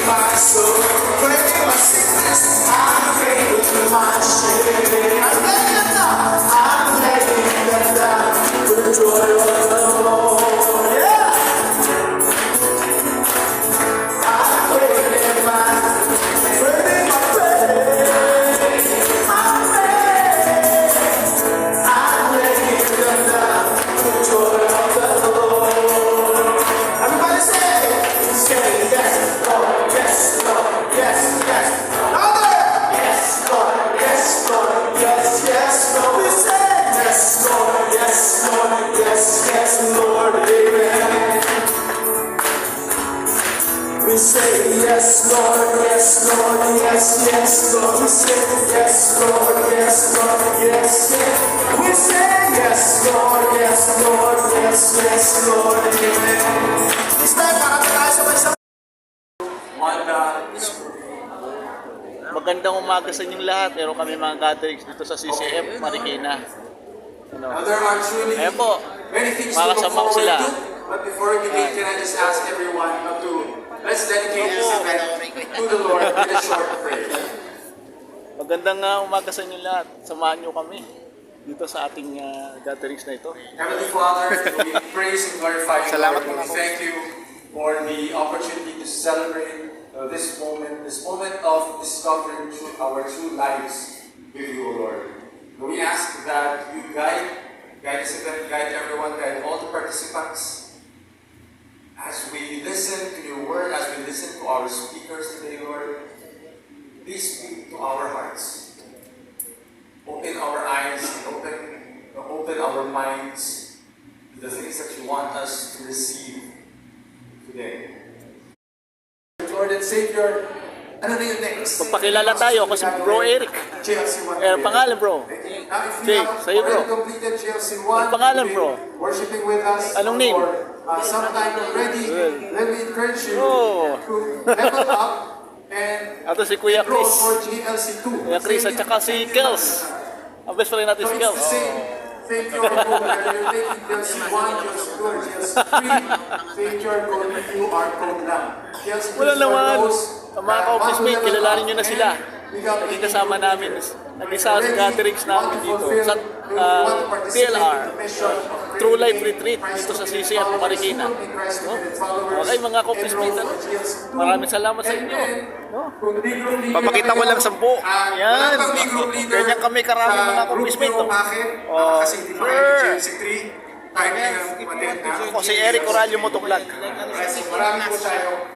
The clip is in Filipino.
my soul, breaking my sickness. I'm breaking my shame. I'm letting them down. I'm letting them down. The joy of the Lord. Yeah. I'm breaking my pain. I'm letting them down. The joy of the Lord. Everybody say yes, Lord, yes, Lord, yes, yes. Louder! Yes, Lord, yes, Lord, yes, yes, Lord. We say yes, Lord, yes, Lord, yes, yes, Lord, amen. We say yes, Lord, yes, Lord, yes, yes, Lord. We say yes, Lord, yes, Lord, yes, yes. We say yes, Lord, yes, Lord, yes, yes, Lord, amen. This time, marami tayo sabay-sabay. Magandang umaga sa inyong lahat. Meron kami mga gatherings dito sa CCF Marikina. Ano? There are truly Ayan po, many things to mga look kasama ko forward sila. to. But before we begin, can I just ask everyone to let's dedicate this event to the Lord with a short prayer. Magandang umaga sa inyong lahat. Samahan nyo kami dito sa ating gatherings na ito. Heavenly Father, we praise and glorify you. Salamat Lord. We po. thank you for the opportunity to celebrate this moment of discovering our true lives with you, O Lord. We ask that you guide this event, guide everyone, guide all the participants as we listen to your word, as we listen to our speakers today, Lord. Please speak to our hearts. Open our eyes and open our minds to the things that you want us to receive today. Lord and Savior, ano na yung next? Magpakilala tayo. Ako si Bro Eric. Pangalan bro? Jay, sa'yo bro. Ang pangalan bro? Worshiping with us. Anong name? Sometime already. Let me encourage you Oh. to level up and Ato si Kuya grow Chris. for GLC2. Kuya Chris at saka si Kels. Ang best friend natin si So it's Kels. the same. Take your code, whether you're taking GLC1, GLC2, or GLC3, take your code, QR code lang. GLC3 Wala is for naman. those Ang mga ka-office mate, kilalanin nyo na sila. Naging kasama namin. Nag-isa sa gatherings namin dito sa TLR, True Life Retreat dito sa CCF Marikina. No? Okay mga ka-office mate, maraming salamat sa inyo. No? Papakita ko lang 10. Yan. Ganyan kami karami mga ka-office mate. Oh, sure. GLC3, type nyo yung Ako si Eric Oralio Motovlog. Marami po tayo.